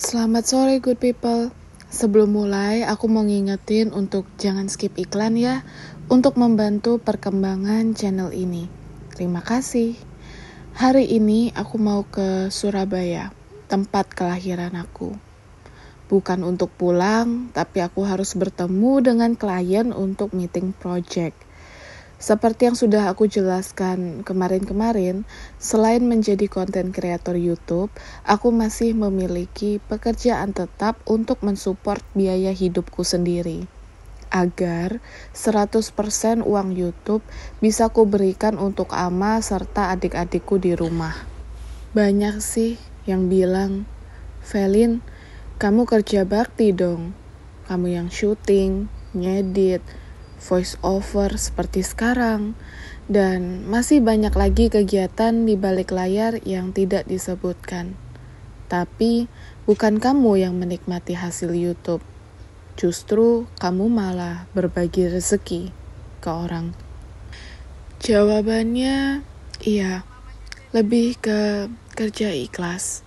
Selamat sore good people. Sebelum mulai, aku mau ngingetin untuk jangan skip iklan ya, untuk membantu perkembangan channel ini. Terima kasih. Hari ini aku mau ke Surabaya, tempat kelahiran aku. Bukan untuk pulang, tapi aku harus bertemu dengan klien untuk meeting project. Seperti yang sudah aku jelaskan kemarin-kemarin, selain menjadi konten kreator YouTube, aku masih memiliki pekerjaan tetap untuk mensupport biaya hidupku sendiri. Agar 100% uang YouTube bisa ku berikan untuk ama serta adik-adikku di rumah. Banyak sih yang bilang, "Velin, kamu kerja bakti dong. Kamu yang syuting, ngedit, voice over seperti sekarang, dan masih banyak lagi kegiatan di balik layar yang tidak disebutkan. Tapi bukan kamu yang menikmati hasil YouTube. Justru kamu malah berbagi rezeki ke orang." Jawabannya, iya, lebih ke kerja ikhlas.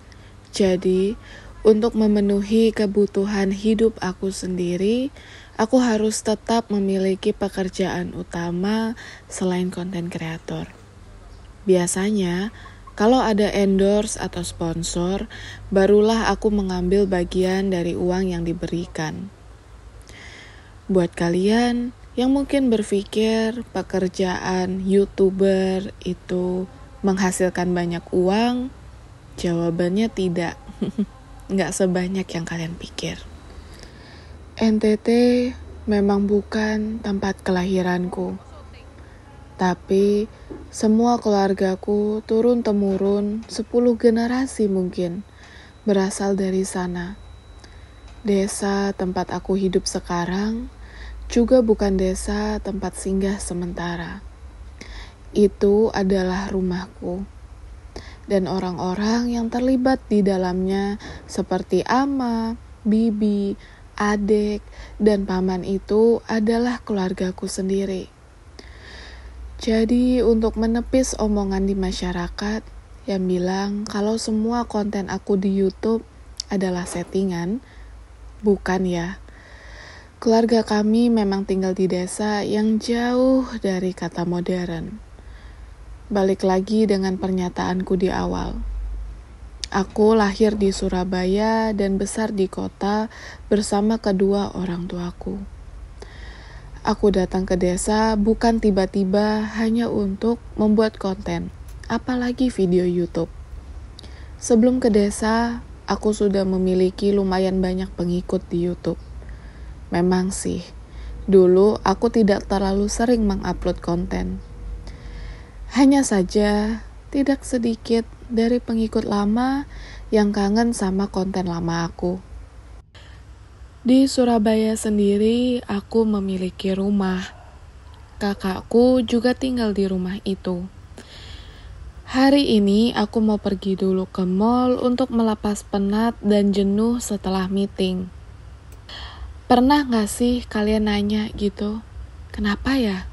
Jadi, untuk memenuhi kebutuhan hidup aku sendiri, aku harus tetap memiliki pekerjaan utama selain konten kreator. Biasanya, kalau ada endorse atau sponsor, barulah aku mengambil bagian dari uang yang diberikan. Buat kalian yang mungkin berpikir pekerjaan YouTuber itu menghasilkan banyak uang, jawabannya tidak. Nggak sebanyak yang kalian pikir. NTT memang bukan tempat kelahiranku, tapi semua keluargaku turun-temurun 10 generasi mungkin berasal dari sana. Desa tempat aku hidup sekarang juga bukan desa tempat singgah sementara. Itu adalah rumahku. Dan orang-orang yang terlibat di dalamnya seperti ama, bibi, adik, dan paman itu adalah keluargaku sendiri. Jadi untuk menepis omongan di masyarakat yang bilang kalau semua konten aku di YouTube adalah settingan, bukan ya. Keluarga kami memang tinggal di desa yang jauh dari kata modern. Balik lagi dengan pernyataanku di awal. Aku lahir di Surabaya dan besar di kota bersama kedua orang tuaku. Aku datang ke desa bukan tiba-tiba hanya untuk membuat konten, apalagi video YouTube. Sebelum ke desa, aku sudah memiliki lumayan banyak pengikut di YouTube. Memang sih, dulu aku tidak terlalu sering mengupload konten. Hanya saja, tidak sedikit dari pengikut lama yang kangen sama konten lama aku. Di Surabaya sendiri, aku memiliki rumah. Kakakku juga tinggal di rumah itu. Hari ini aku mau pergi dulu ke mall untuk melepas penat dan jenuh setelah meeting. Pernah gak sih kalian nanya gitu, kenapa ya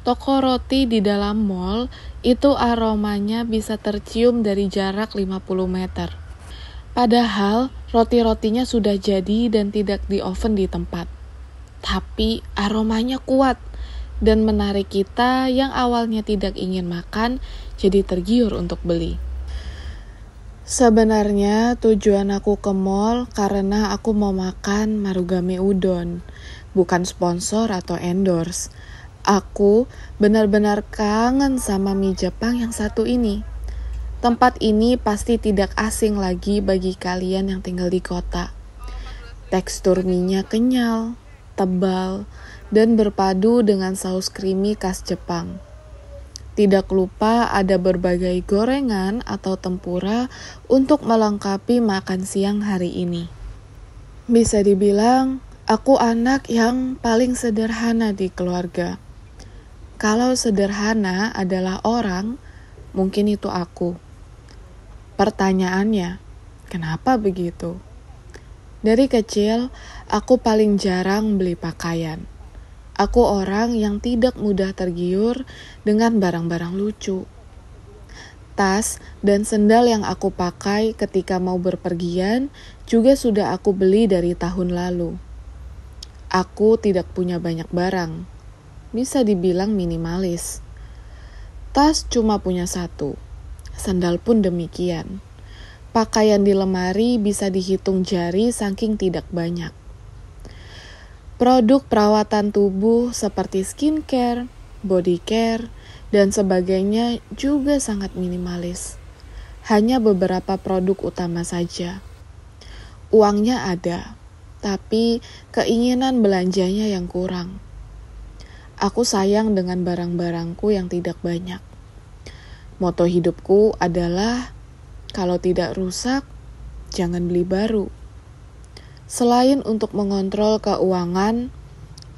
toko roti di dalam mall itu aromanya bisa tercium dari jarak 50 meter. Padahal roti-rotinya sudah jadi dan tidak di oven di tempat. Tapi aromanya kuat dan menarik kita yang awalnya tidak ingin makan jadi tergiur untuk beli. Sebenarnya tujuan aku ke mall karena aku mau makan marugame udon, bukan sponsor atau endorse. Aku benar-benar kangen sama mie Jepang yang satu ini. Tempat ini pasti tidak asing lagi bagi kalian yang tinggal di kota. Tekstur mie-nya kenyal, tebal, dan berpadu dengan saus creamy khas Jepang. Tidak lupa ada berbagai gorengan atau tempura untuk melengkapi makan siang hari ini. Bisa dibilang, aku anak yang paling sederhana di keluarga. Kalau sederhana adalah orang, mungkin itu aku. Pertanyaannya, kenapa begitu? Dari kecil, aku paling jarang beli pakaian. Aku orang yang tidak mudah tergiur dengan barang-barang lucu. Tas dan sendal yang aku pakai ketika mau berpergian juga sudah aku beli dari tahun lalu. Aku tidak punya banyak barang, bisa dibilang minimalis. Tas cuma punya satu, sendal pun demikian. Pakaian di lemari bisa dihitung jari saking tidak banyak. Produk perawatan tubuh seperti skincare, body care, dan sebagainya juga sangat minimalis. Hanya beberapa produk utama saja. Uangnya ada, tapi keinginan belanjanya yang kurang. Aku sayang dengan barang-barangku yang tidak banyak. Moto hidupku adalah, kalau tidak rusak, jangan beli baru. Selain untuk mengontrol keuangan,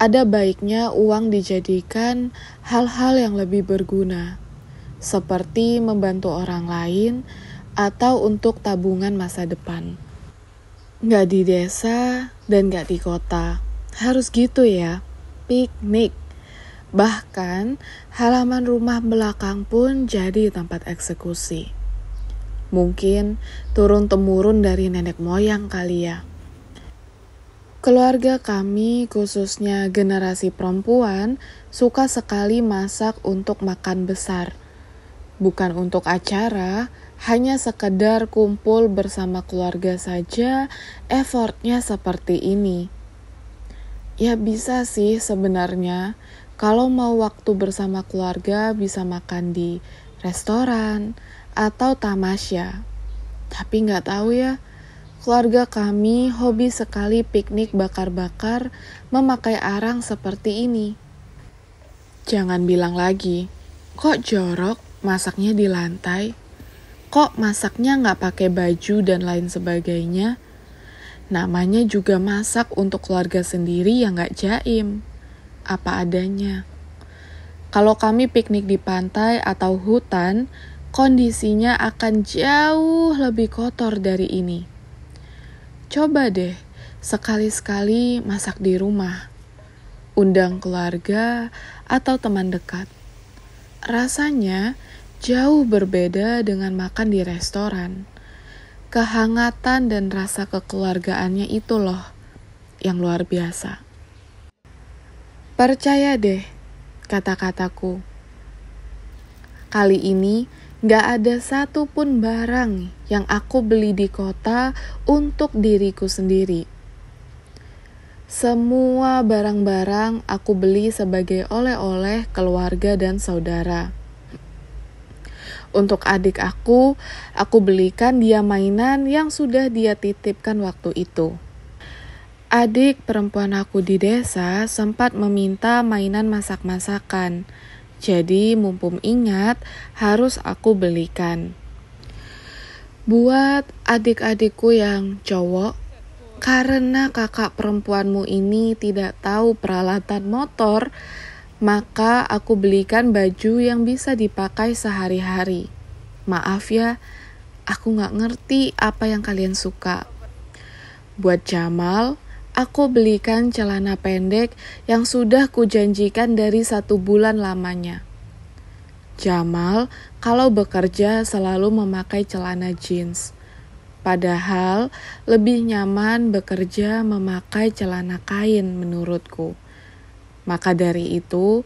ada baiknya uang dijadikan hal-hal yang lebih berguna, seperti membantu orang lain atau untuk tabungan masa depan. Nggak di desa dan nggak di kota, harus gitu ya, piknik. Bahkan halaman rumah belakang pun jadi tempat eksekusi. Mungkin turun-temurun dari nenek moyang kali ya. Keluarga kami, khususnya generasi perempuan, suka sekali masak untuk makan besar. Bukan untuk acara, hanya sekedar kumpul bersama keluarga saja, effortnya seperti ini. Ya bisa sih sebenarnya, kalau mau waktu bersama keluarga bisa makan di restoran atau tamasya. Tapi nggak tahu ya, keluarga kami hobi sekali piknik bakar-bakar memakai arang seperti ini. Jangan bilang lagi, kok jorok masaknya di lantai? Kok masaknya nggak pakai baju dan lain sebagainya? Namanya juga masak untuk keluarga sendiri yang nggak jaim. Apa adanya. Kalau kami piknik di pantai atau hutan, kondisinya akan jauh lebih kotor dari ini. Coba deh, sekali-sekali masak di rumah. Undang keluarga atau teman dekat. Rasanya jauh berbeda dengan makan di restoran. Kehangatan dan rasa kekeluargaannya itu loh yang luar biasa. Percaya deh kata-kataku. Kali ini gak ada satupun barang yang aku beli di kota untuk diriku sendiri. Semua barang-barang aku beli sebagai oleh-oleh keluarga dan saudara. Untuk adik aku belikan dia mainan yang sudah dia titipkan waktu itu. Adik perempuan aku di desa sempat meminta mainan masak-masakan. Jadi mumpung ingat, harus aku belikan. Buat adik-adikku yang cowok, karena kakak perempuanmu ini tidak tahu peralatan motor, maka aku belikan baju yang bisa dipakai sehari-hari. Maaf ya, aku gak ngerti apa yang kalian suka. Buat Jamal, aku belikan celana pendek yang sudah kujanjikan dari 1 bulan lamanya. Jamal kalau bekerja selalu memakai celana jeans. Padahal lebih nyaman bekerja memakai celana kain menurutku. Maka dari itu,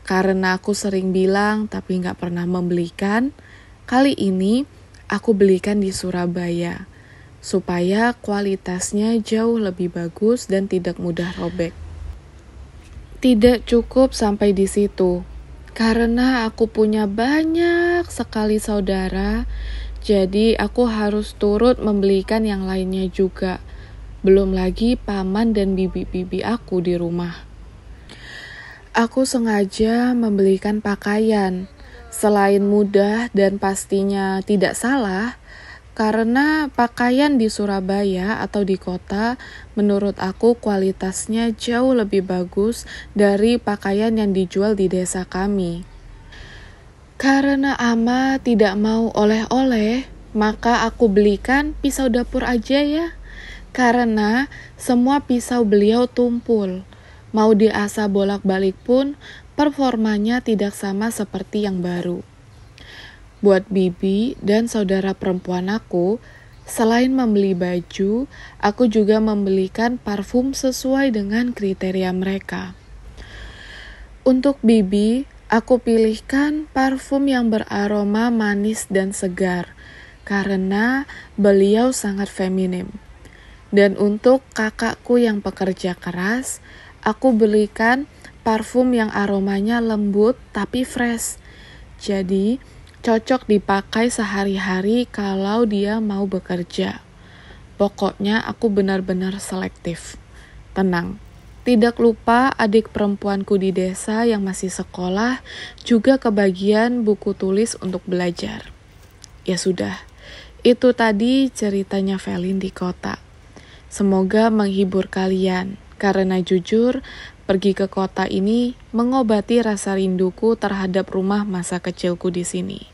karena aku sering bilang tapi gak pernah membelikan, kali ini aku belikan di Surabaya. Supaya kualitasnya jauh lebih bagus dan tidak mudah robek. Tidak cukup sampai di situ, karena aku punya banyak sekali saudara, jadi aku harus turut membelikan yang lainnya juga. Belum lagi paman dan bibi-bibi aku di rumah. Aku sengaja membelikan pakaian, selain mudah dan pastinya tidak salah, karena pakaian di Surabaya atau di kota menurut aku kualitasnya jauh lebih bagus dari pakaian yang dijual di desa kami. Karena Ama tidak mau oleh-oleh, maka aku belikan pisau dapur aja ya. Karena semua pisau beliau tumpul. Mau diasah bolak-balik pun performanya tidak sama seperti yang baru. Buat Bibi dan saudara perempuan aku, selain membeli baju, aku juga membelikan parfum sesuai dengan kriteria mereka. Untuk Bibi, aku pilihkan parfum yang beraroma manis dan segar, karena beliau sangat feminim. Dan untuk kakakku yang pekerja keras, aku belikan parfum yang aromanya lembut tapi fresh. Jadi, cocok dipakai sehari-hari kalau dia mau bekerja. Pokoknya aku benar-benar selektif. Tenang, tidak lupa adik perempuanku di desa yang masih sekolah juga kebagian buku tulis untuk belajar. Ya sudah, itu tadi ceritanya Velin di kota. Semoga menghibur kalian, karena jujur, pergi ke kota ini mengobati rasa rinduku terhadap rumah masa kecilku di sini.